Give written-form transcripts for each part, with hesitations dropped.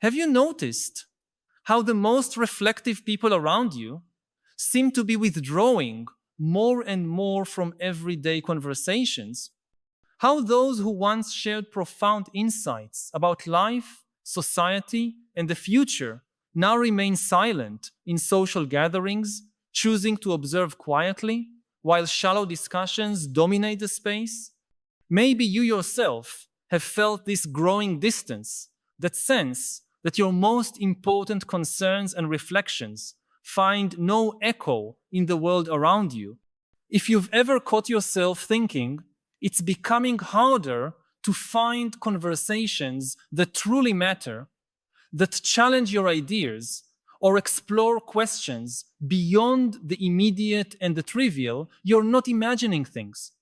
Have you noticed how the most reflective people around you seem to be withdrawing more and more from everyday conversations? How those who once shared profound insights about life, society, and the future now remain silent in social gatherings, choosing to observe quietly while shallow discussions dominate the space? Maybe you yourself have felt this growing distance, that sense that your most important concerns and reflections find no echo in the world around you. If you've ever caught yourself thinking, it's becoming harder to find conversations that truly matter, that challenge your ideas, or explore questions beyond the immediate and the trivial, you're not imagining things.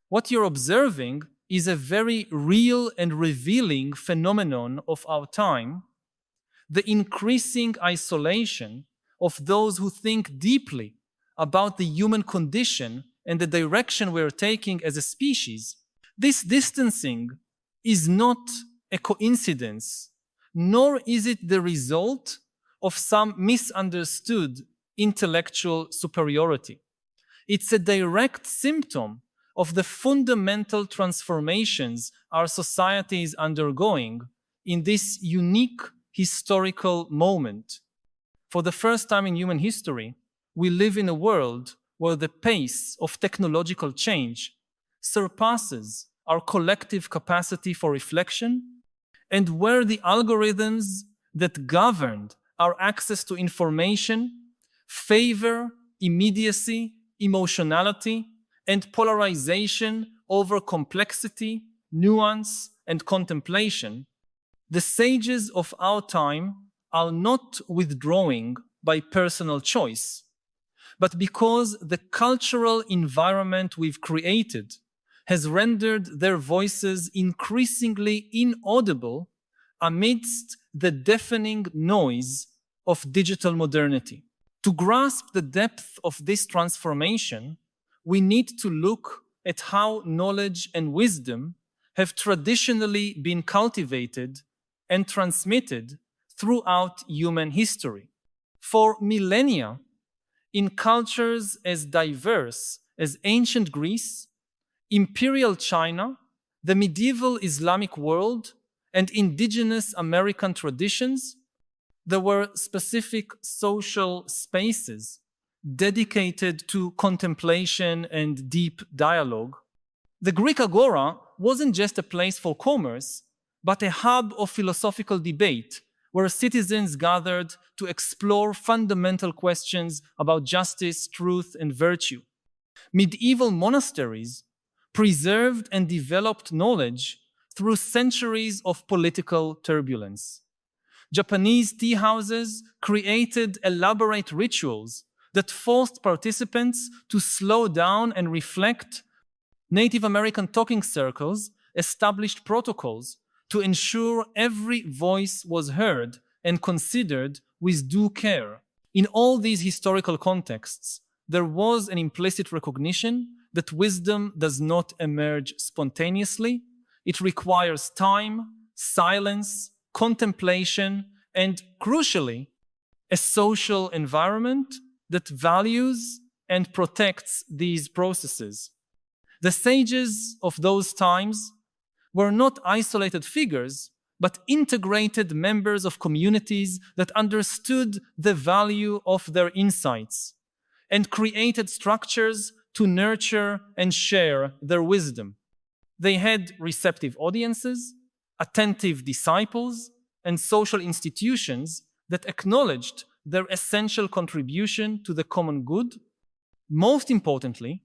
What you're observing is a very real and revealing phenomenon of our time, the increasing isolation of those who think deeply about the human condition and the direction we're taking as a species. This distancing is not a coincidence, nor is it the result of some misunderstood intellectual superiority. It's a direct symptom of the fundamental transformations our society is undergoing in this unique historical moment. For the first time in human history, we live in a world where the pace of technological change surpasses our collective capacity for reflection, and where the algorithms that govern our access to information favor immediacy, emotionality, and polarization over complexity, nuance, and contemplation. The sages of our time are not withdrawing by personal choice, but because the cultural environment we've created has rendered their voices increasingly inaudible amidst the deafening noise of digital modernity. To grasp the depth of this transformation, we need to look at how knowledge and wisdom have traditionally been cultivated and transmitted throughout human history. For millennia, in cultures as diverse as ancient Greece, imperial China, the medieval Islamic world, and indigenous American traditions, there were specific social spaces dedicated to contemplation and deep dialogue. The Greek agora wasn't just a place for commerce, but a hub of philosophical debate where citizens gathered to explore fundamental questions about justice, truth, and virtue. Medieval monasteries preserved and developed knowledge through centuries of political turbulence. Japanese tea houses created elaborate rituals that forced participants to slow down and reflect. Native American talking circles established protocols to ensure every voice was heard and considered with due care. In all these historical contexts, there was an implicit recognition that wisdom does not emerge spontaneously. It requires time, silence, contemplation, and crucially, a social environment that values and protects these processes. The sages of those times were not isolated figures, but integrated members of communities that understood the value of their insights and created structures to nurture and share their wisdom. They had receptive audiences, attentive disciples, and social institutions that acknowledged their essential contribution to the common good. Most importantly,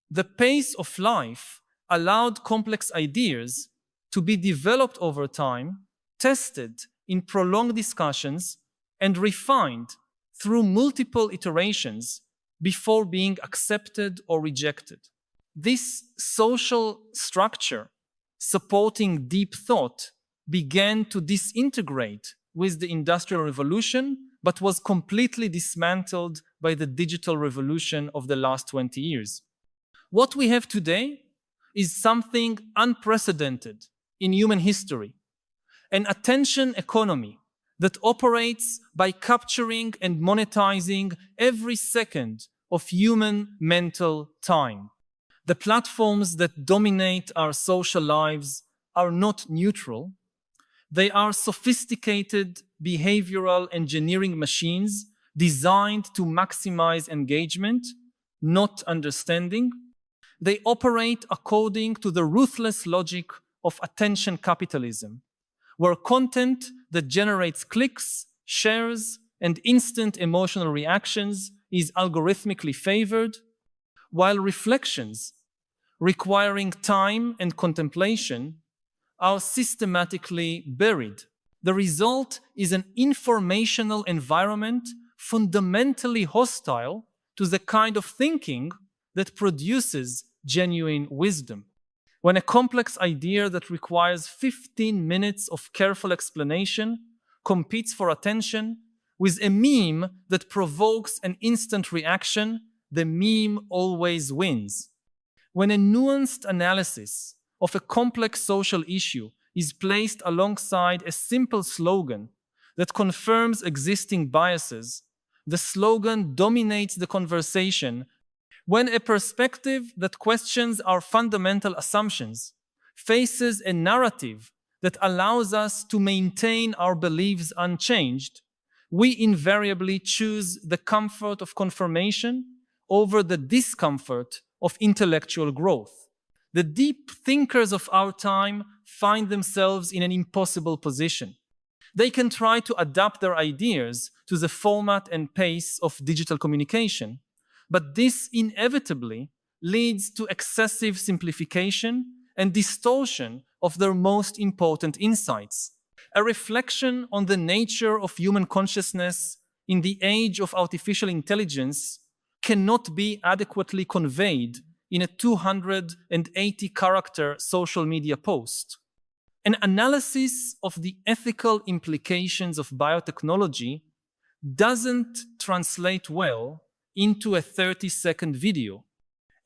the pace of life allowed complex ideas to be developed over time, tested in prolonged discussions, and refined through multiple iterations before being accepted or rejected. This social structure supporting deep thought began to disintegrate with the Industrial Revolution, but was completely dismantled by the digital revolution of the last 20 years. What we have today is something unprecedented in human history, an attention economy that operates by capturing and monetizing every second of human mental time. The platforms that dominate our social lives are not neutral. They are sophisticated behavioral engineering machines designed to maximize engagement, not understanding. They operate according to the ruthless logic of attention capitalism, where content that generates clicks, shares, and instant emotional reactions is algorithmically favored, while reflections requiring time and contemplation are systematically buried. The result is an informational environment fundamentally hostile to the kind of thinking that produces genuine wisdom. When a complex idea that requires 15 minutes of careful explanation competes for attention with a meme that provokes an instant reaction, the meme always wins. When a nuanced analysis of a complex social issue is placed alongside a simple slogan that confirms existing biases, the slogan dominates the conversation. When a perspective that questions our fundamental assumptions faces a narrative that allows us to maintain our beliefs unchanged, we invariably choose the comfort of confirmation over the discomfort of intellectual growth. The deep thinkers of our time find themselves in an impossible position. They can try to adapt their ideas to the format and pace of digital communication, but this inevitably leads to excessive simplification and distortion of their most important insights. A reflection on the nature of human consciousness in the age of artificial intelligence cannot be adequately conveyed in a 280-character social media post. An analysis of the ethical implications of biotechnology doesn't translate well into a 30-second video.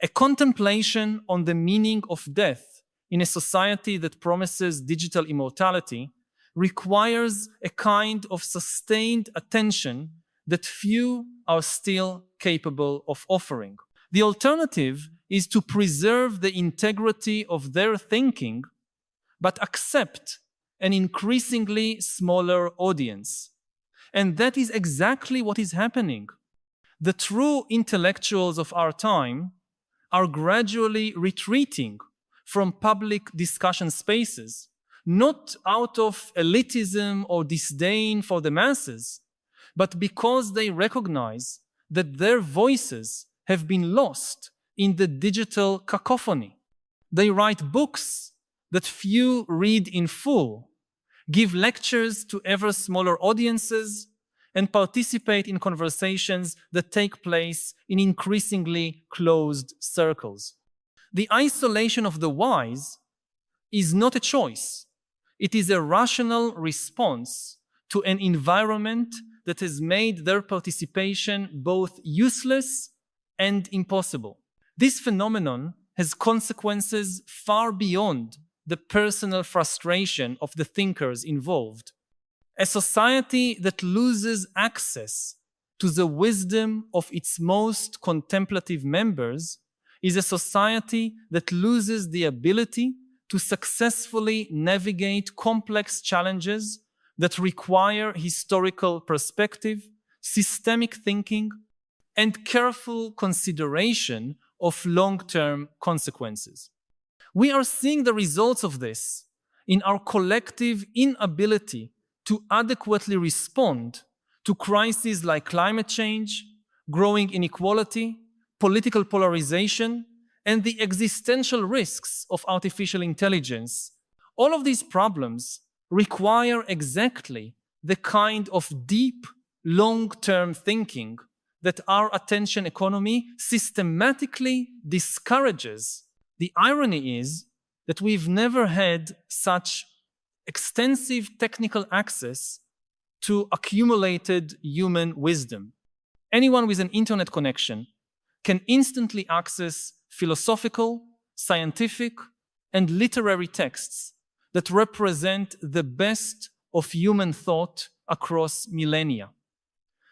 A contemplation on the meaning of death in a society that promises digital immortality requires a kind of sustained attention that few are still capable of offering. The alternative is to preserve the integrity of their thinking, but accept an increasingly smaller audience. And that is exactly what is happening. The true intellectuals of our time are gradually retreating from public discussion spaces, not out of elitism or disdain for the masses, but because they recognize that their voices have been lost in the digital cacophony. They write books that few read in full, give lectures to ever smaller audiences, and participate in conversations that take place in increasingly closed circles. The isolation of the wise is not a choice. It is a rational response to an environment that has made their participation both useless and impossible. This phenomenon has consequences far beyond the personal frustration of the thinkers involved. A society that loses access to the wisdom of its most contemplative members is a society that loses the ability to successfully navigate complex challenges that require historical perspective, systemic thinking, and careful consideration of long-term consequences. We are seeing the results of this in our collective inability to adequately respond to crises like climate change, growing inequality, political polarization, and the existential risks of artificial intelligence. All of these problems require exactly the kind of deep, long-term thinking that our attention economy systematically discourages. The irony is that we've never had such extensive technical access to accumulated human wisdom. Anyone with an internet connection can instantly access philosophical, scientific, and literary texts that represent the best of human thought across millennia.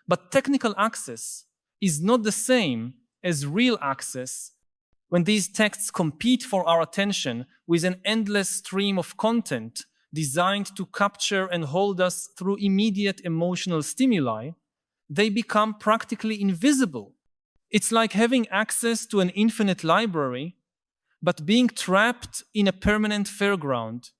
But technical access is not the same as real access when these texts compete for our attention with an endless stream of content designed to capture and hold us through immediate emotional stimuli. They become practically invisible. It's like having access to an infinite library, but being trapped in a permanent fairground,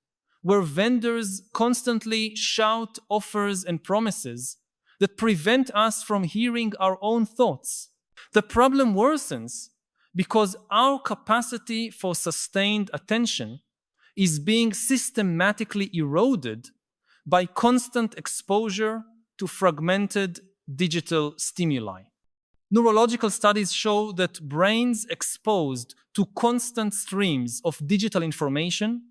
where vendors constantly shout offers and promises that prevent us from hearing our own thoughts. The problem worsens because our capacity for sustained attention is being systematically eroded by constant exposure to fragmented digital stimuli. Neurological studies show that brains exposed to constant streams of digital information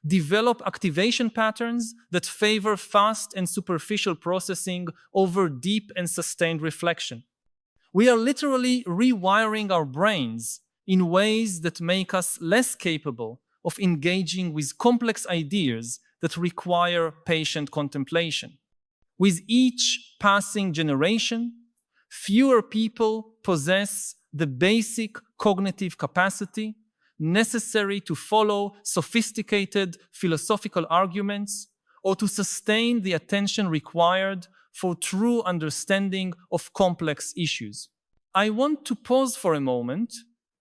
develop activation patterns that favor fast and superficial processing over deep and sustained reflection. We are literally rewiring our brains in ways that make us less capable of engaging with complex ideas that require patient contemplation. With each passing generation, fewer people possess the basic cognitive capacity necessary to follow sophisticated philosophical arguments or to sustain the attention required for true understanding of complex issues. I want to pause for a moment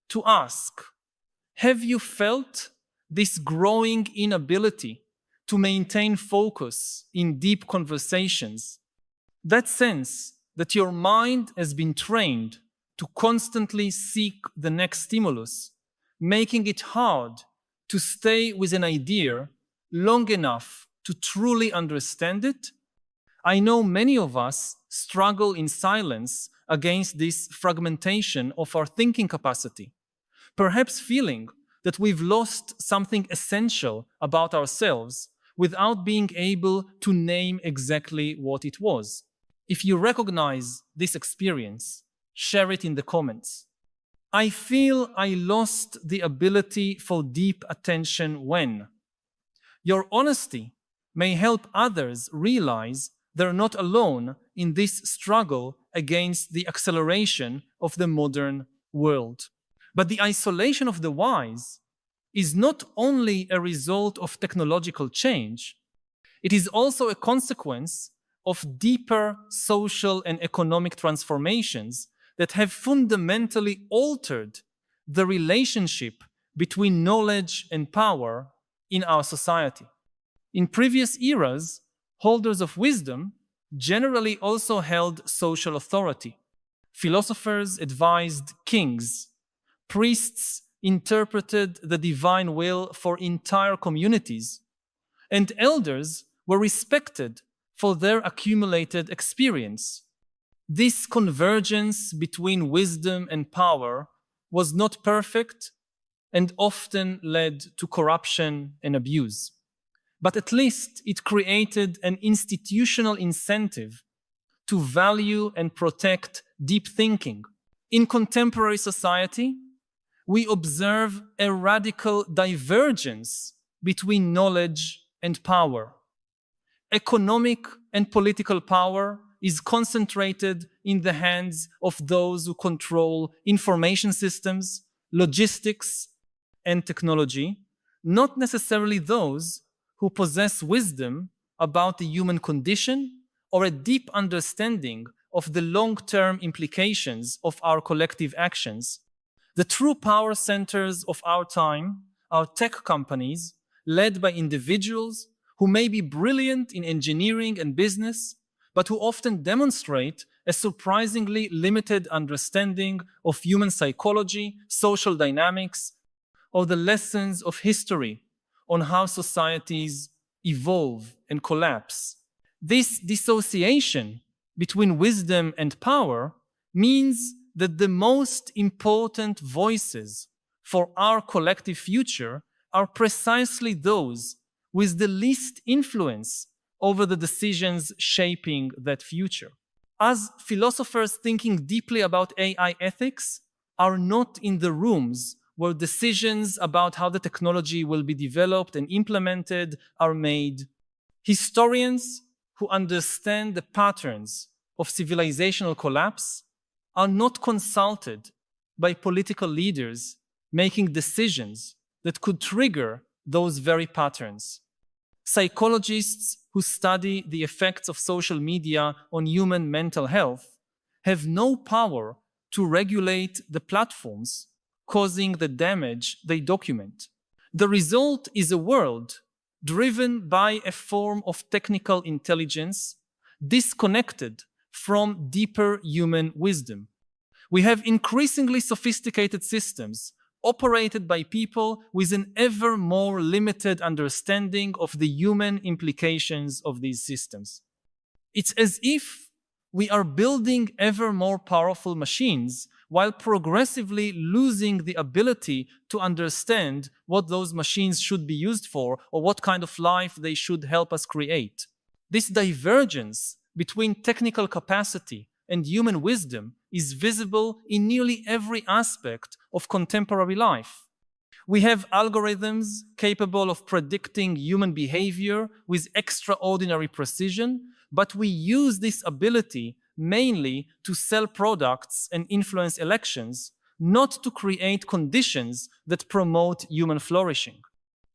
to ask, have you felt this growing inability to maintain focus in deep conversations? That sense that your mind has been trained to constantly seek the next stimulus, making it hard to stay with an idea long enough to truly understand it? I know many of us struggle in silence against this fragmentation of our thinking capacity, perhaps feeling that we've lost something essential about ourselves without being able to name exactly what it was. If you recognize this experience, share it in the comments. I feel I lost the ability for deep attention when. Your honesty may help others realize they're not alone in this struggle against the acceleration of the modern world. But the isolation of the wise is not only a result of technological change, it is also a consequence of deeper social and economic transformations that have fundamentally altered the relationship between knowledge and power in our society. In previous eras, holders of wisdom generally also held social authority. Philosophers advised kings. Priests interpreted the divine will for entire communities. And elders were respected for their accumulated experience. This convergence between wisdom and power was not perfect and often led to corruption and abuse. But at least it created an institutional incentive to value and protect deep thinking. In contemporary society, we observe a radical divergence between knowledge and power. Economic and political power is concentrated in the hands of those who control information systems, logistics, and technology, not necessarily those who possess wisdom about the human condition or a deep understanding of the long-term implications of our collective actions. The true power centers of our time are tech companies led by individuals who may be brilliant in engineering and business, but who often demonstrate a surprisingly limited understanding of human psychology, social dynamics, or the lessons of history on how societies evolve and collapse. This dissociation between wisdom and power means that the most important voices for our collective future are precisely those with the least influence over the decisions shaping that future. As philosophers thinking deeply about AI ethics are not in the rooms where decisions about how the technology will be developed and implemented are made, historians who understand the patterns of civilizational collapse are not consulted by political leaders making decisions that could trigger those very patterns. Psychologists who study the effects of social media on human mental health have no power to regulate the platforms causing the damage they document. The result is a world driven by a form of technical intelligence disconnected from deeper human wisdom. We have increasingly sophisticated systems operated by people with an ever more limited understanding of the human implications of these systems. It's as if we are building ever more powerful machines while progressively losing the ability to understand what those machines should be used for or what kind of life they should help us create. This divergence between technical capacity and human wisdom is visible in nearly every aspect of contemporary life. We have algorithms capable of predicting human behavior with extraordinary precision, but we use this ability mainly to sell products and influence elections, not to create conditions that promote human flourishing.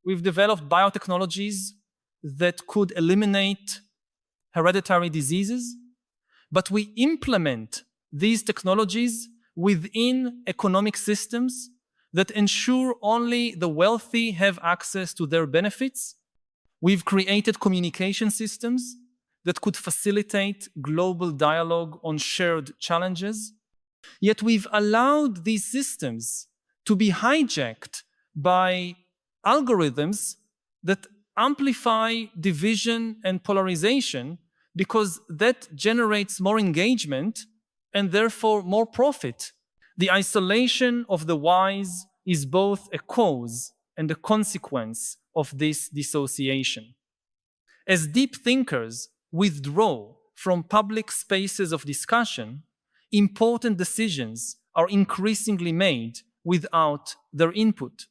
We've developed biotechnologies that could eliminate hereditary diseases, but we implement these technologies within economic systems that ensure only the wealthy have access to their benefits. We've created communication systems that could facilitate global dialogue on shared challenges. Yet we've allowed these systems to be hijacked by algorithms that amplify division and polarization because that generates more engagement and therefore more profit. The isolation of the wise is both a cause and a consequence of this dissociation. As deep thinkers withdraw from public spaces of discussion, important decisions are increasingly made without their input.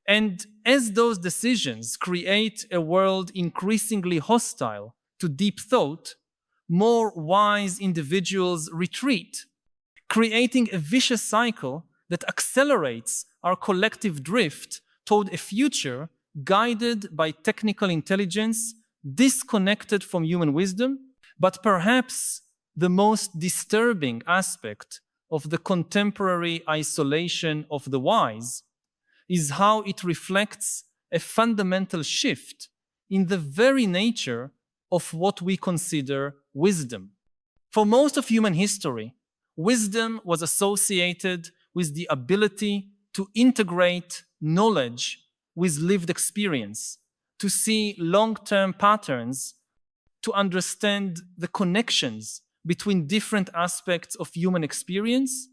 And as those decisions create a world increasingly hostile to deep thought, more wise individuals retreat, creating a vicious cycle that accelerates our collective drift toward a future guided by technical intelligence, disconnected from human wisdom. But perhaps the most disturbing aspect of the contemporary isolation of the wise is how it reflects a fundamental shift in the very nature of what we consider wisdom. For most of human history, wisdom was associated with the ability to integrate knowledge with lived experience, to see long-term patterns, to understand the connections between different aspects of human experience,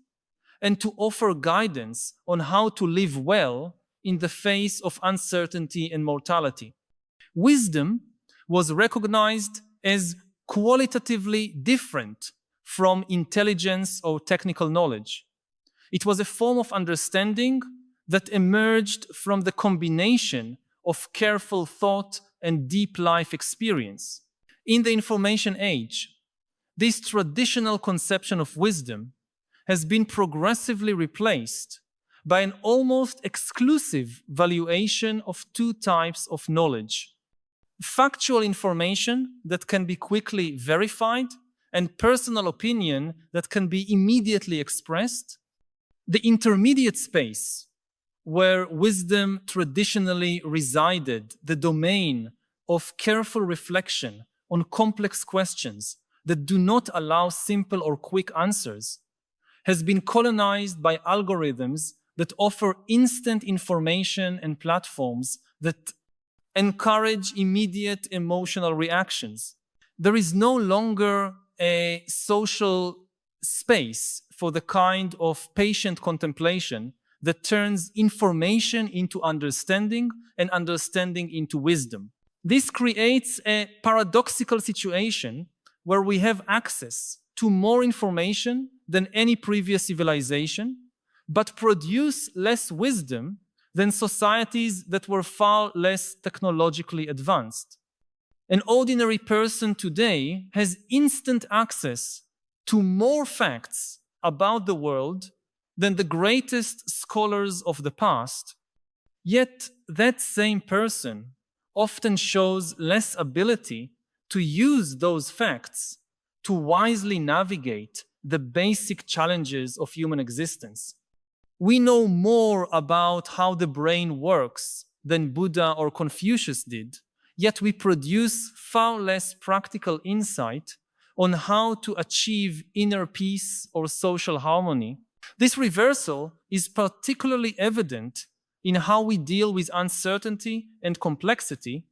and to offer guidance on how to live well in the face of uncertainty and mortality. Wisdom was recognized as qualitatively different from intelligence or technical knowledge. It was a form of understanding that emerged from the combination of careful thought and deep life experience. In the information age, this traditional conception of wisdom has been progressively replaced by an almost exclusive valuation of two types of knowledge: factual information that can be quickly verified and personal opinion that can be immediately expressed. The intermediate space, where wisdom traditionally resided, the domain of careful reflection on complex questions that do not allow simple or quick answers, has been colonized by algorithms that offer instant information and platforms that encourage immediate emotional reactions. There is no longer a social space for the kind of patient contemplation that turns information into understanding and understanding into wisdom. This creates a paradoxical situation where we have access to more information than any previous civilization, but produce less wisdom than societies that were far less technologically advanced. An ordinary person today has instant access to more facts about the world than the greatest scholars of the past, yet that same person often shows less ability to use those facts to wisely navigate the basic challenges of human existence. We know more about how the brain works than Buddha or Confucius did, yet we produce far less practical insight on how to achieve inner peace or social harmony. This reversal is particularly evident in how we deal with uncertainty and complexity.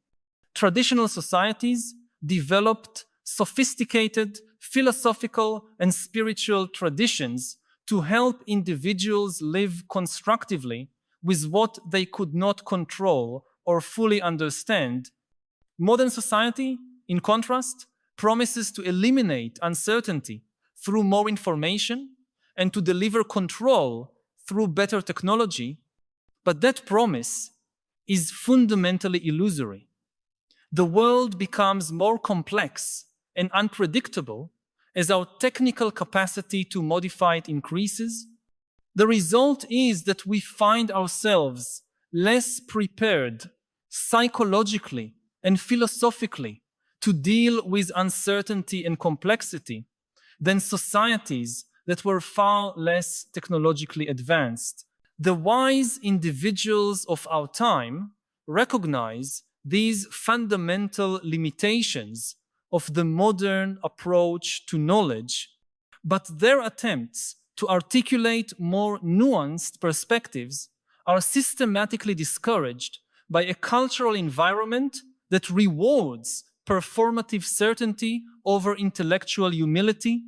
Traditional societies developed sophisticated philosophical and spiritual traditions to help individuals live constructively with what they could not control or fully understand. Modern society, in contrast, promises to eliminate uncertainty through more information and to deliver control through better technology, but that promise is fundamentally illusory. The world becomes more complex and unpredictable as our technical capacity to modify it increases. The result is that we find ourselves less prepared psychologically and philosophically to deal with uncertainty and complexity than societies that were far less technologically advanced. The wise individuals of our time recognize these fundamental limitations of the modern approach to knowledge, but their attempts to articulate more nuanced perspectives are systematically discouraged by a cultural environment that rewards performative certainty over intellectual humility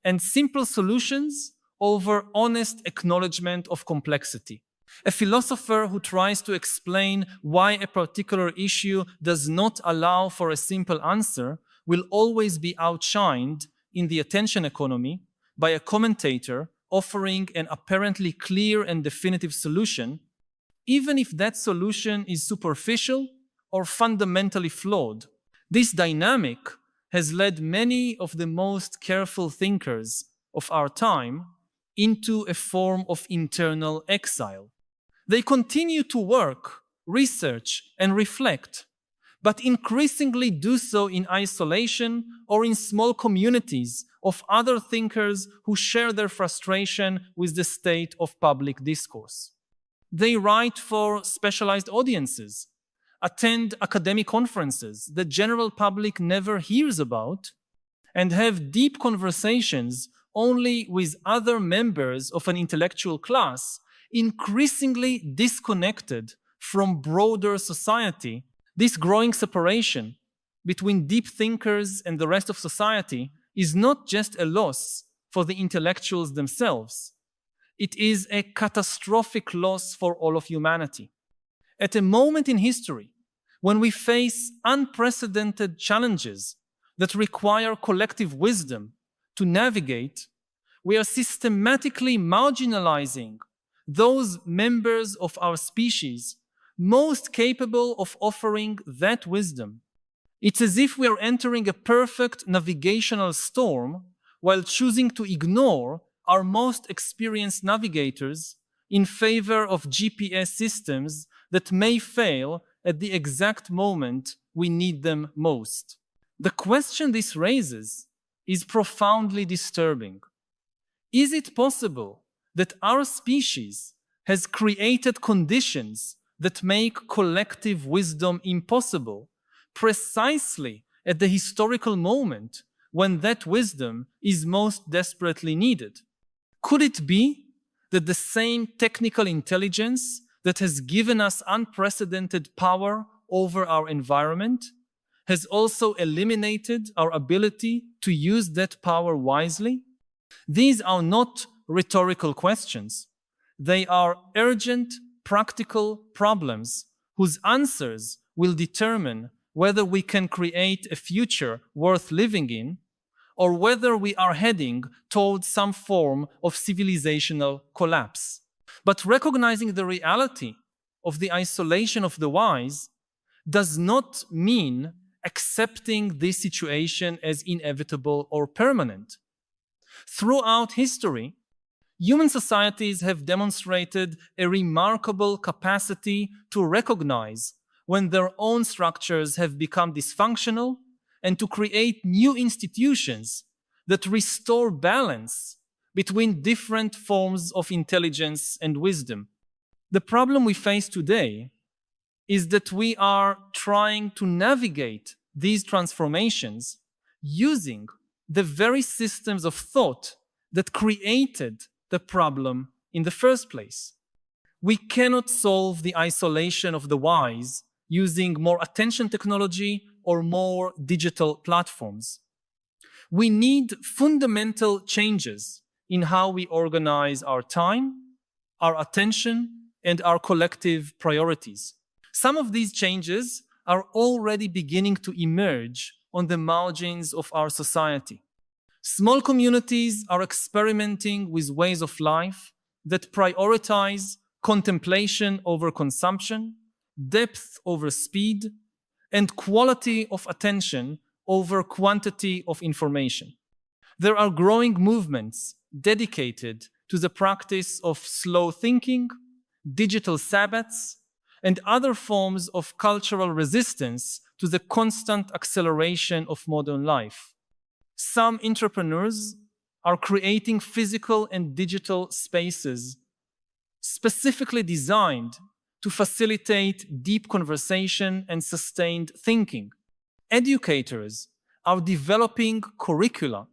and simple solutions over honest acknowledgement of complexity. A philosopher who tries to explain why a particular issue does not allow for a simple answer will always be outshined in the attention economy by a commentator offering an apparently clear and definitive solution, even if that solution is superficial or fundamentally flawed. This dynamic has led many of the most careful thinkers of our time into a form of internal exile. They continue to work, research, and reflect, but increasingly do so in isolation or in small communities of other thinkers who share their frustration with the state of public discourse. They write for specialized audiences, attend academic conferences the general public never hears about, and have deep conversations only with other members of an intellectual class, increasingly disconnected from broader society. This growing separation between deep thinkers and the rest of society is not just a loss for the intellectuals themselves. It is a catastrophic loss for all of humanity. At a moment in history when we face unprecedented challenges that require collective wisdom to navigate, we are systematically marginalizing those members of our species most capable of offering that wisdom. It's as if we are entering a perfect navigational storm while choosing to ignore our most experienced navigators in favor of GPS systems that may fail at the exact moment we need them most. The question this raises is profoundly disturbing. Is it possible that our species has created conditions that make collective wisdom impossible precisely at the historical moment when that wisdom is most desperately needed? Could it be that the same technical intelligence that has given us unprecedented power over our environment has also eliminated our ability to use that power wisely? These are not rhetorical questions. They are urgent, practical problems whose answers will determine whether we can create a future worth living in or whether we are heading towards some form of civilizational collapse. But recognizing the reality of the isolation of the wise does not mean accepting this situation as inevitable or permanent. Throughout history, human societies have demonstrated a remarkable capacity to recognize when their own structures have become dysfunctional and to create new institutions that restore balance between different forms of intelligence and wisdom. The problem we face today is that we are trying to navigate these transformations using the very systems of thought that created the problem in the first place. We cannot solve the isolation of the wise using more attention technology or more digital platforms. We need fundamental changes in how we organize our time, our attention, and our collective priorities. Some of these changes are already beginning to emerge on the margins of our society. Small communities are experimenting with ways of life that prioritize contemplation over consumption, depth over speed, and quality of attention over quantity of information. There are growing movements dedicated to the practice of slow thinking, digital Sabbaths, and other forms of cultural resistance to the constant acceleration of modern life. Some entrepreneurs are creating physical and digital spaces specifically designed to facilitate deep conversation and sustained thinking. Educators are developing curricula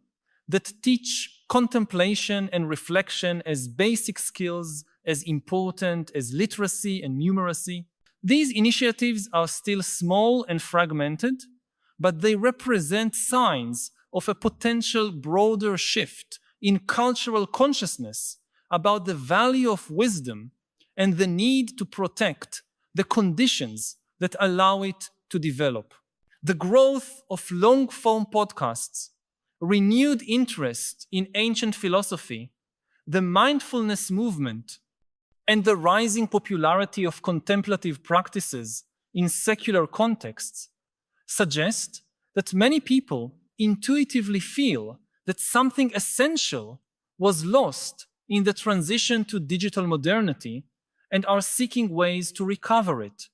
that teach contemplation and reflection as basic skills as important as literacy and numeracy. These initiatives are still small and fragmented, but they represent signs of a potential broader shift in cultural consciousness about the value of wisdom and the need to protect the conditions that allow it to develop. The growth of long-form podcasts, renewed interest in ancient philosophy, the mindfulness movement, and the rising popularity of contemplative practices in secular contexts suggest that many people intuitively feel that something essential was lost in the transition to digital modernity and are seeking ways to recover it.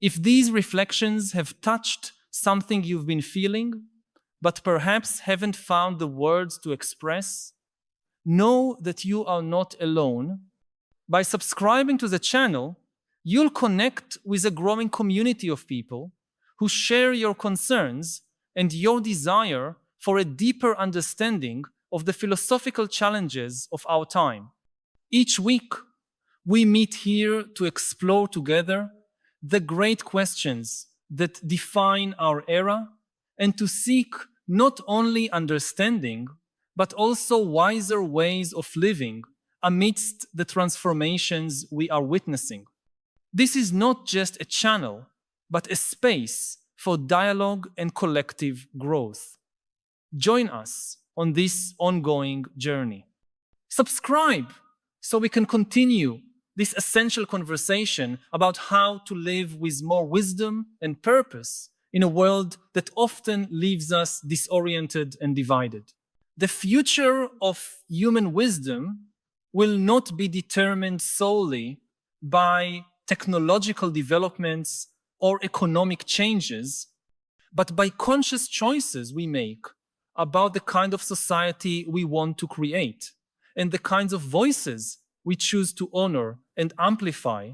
If these reflections have touched something you've been feeling, but perhaps haven't found the words to express, know that you are not alone. By subscribing to the channel, you'll connect with a growing community of people who share your concerns and your desire for a deeper understanding of the philosophical challenges of our time. Each week, we meet here to explore together the great questions that define our era and to seek not only understanding, but also wiser ways of living amidst the transformations we are witnessing. This is not just a channel, but a space for dialogue and collective growth. Join us on this ongoing journey. Subscribe so we can continue this essential conversation about how to live with more wisdom and purpose in a world that often leaves us disoriented and divided. The future of human wisdom will not be determined solely by technological developments or economic changes, but by conscious choices we make about the kind of society we want to create and the kinds of voices we choose to honor and amplify.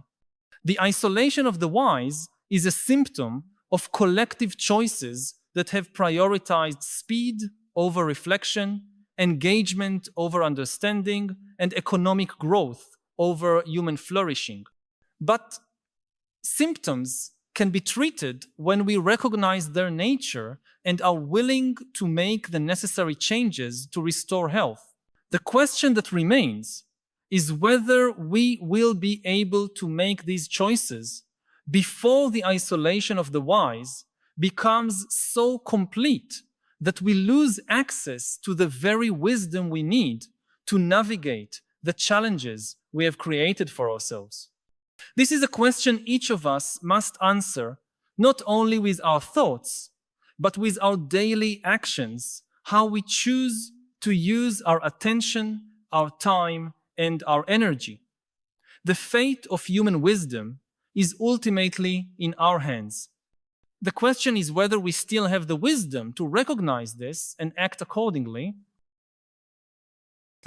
The isolation of the wise is a symptom of collective choices that have prioritized speed over reflection, engagement over understanding, and economic growth over human flourishing. But symptoms can be treated when we recognize their nature and are willing to make the necessary changes to restore health. The question that remains is whether we will be able to make these choices before the isolation of the wise becomes so complete that we lose access to the very wisdom we need to navigate the challenges we have created for ourselves. This is a question each of us must answer, not only with our thoughts, but with our daily actions, how we choose to use our attention, our time, and our energy. The fate of human wisdom is ultimately in our hands. The question is whether we still have the wisdom to recognize this and act accordingly.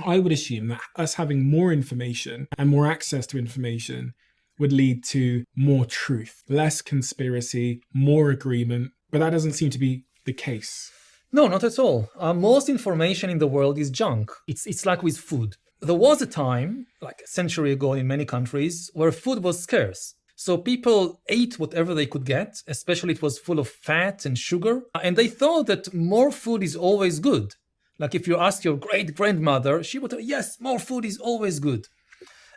I would assume that us having more information and more access to information would lead to more truth, less conspiracy, more agreement, but that doesn't seem to be the case. No, not at all. Most information in the world is junk. It's like with food. There was a time, like a century ago in many countries, where food was scarce. So people ate whatever they could get, especially it was full of fat and sugar. And they thought that more food is always good. Like if you ask your great-grandmother, she would tell, yes, more food is always good.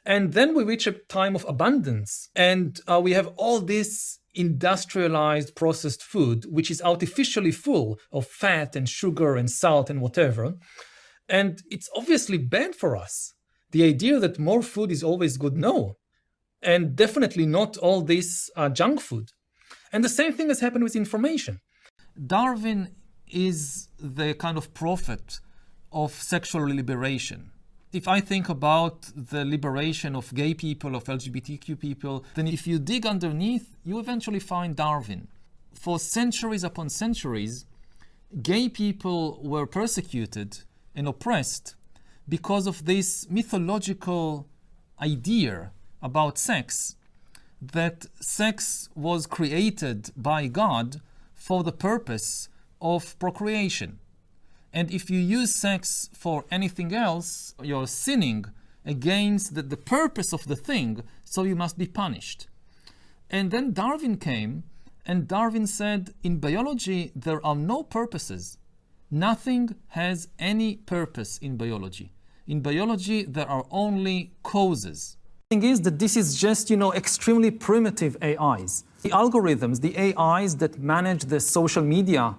And then we reach a time of abundance. And we have all this industrialized processed food, which is artificially full of fat and sugar and salt and whatever. And it's obviously bad for us. The idea that more food is always good, no. And definitely not all this junk food. And the same thing has happened with information. Darwin is the kind of prophet of sexual liberation. If I think about the liberation of gay people, of LGBTQ people, then if you dig underneath, you eventually find Darwin. For centuries upon centuries, gay people were persecuted and oppressed because of this mythological idea about sex, that sex was created by God for the purpose of procreation. And if you use sex for anything else, you're sinning against the purpose of the thing, so you must be punished. And then Darwin came, and Darwin said, in biology, there are no purposes. Nothing has any purpose in biology. In biology, there are only causes. The thing is that this is just, extremely primitive AIs. The algorithms, the AIs that manage the social media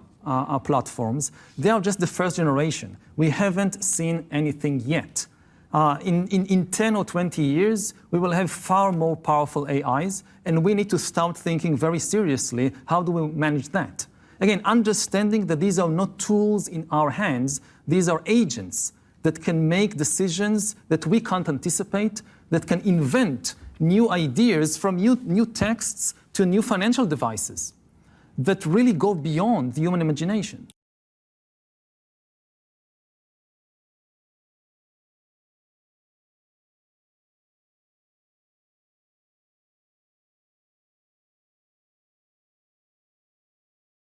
platforms, they are just the first generation. We haven't seen anything yet. In 10 or 20 years, we will have far more powerful AIs, and we need to start thinking very seriously, how do we manage that? Again, understanding that these are not tools in our hands, these are agents that can make decisions that we can't anticipate, that can invent new ideas from new texts to new financial devices that really go beyond the human imagination.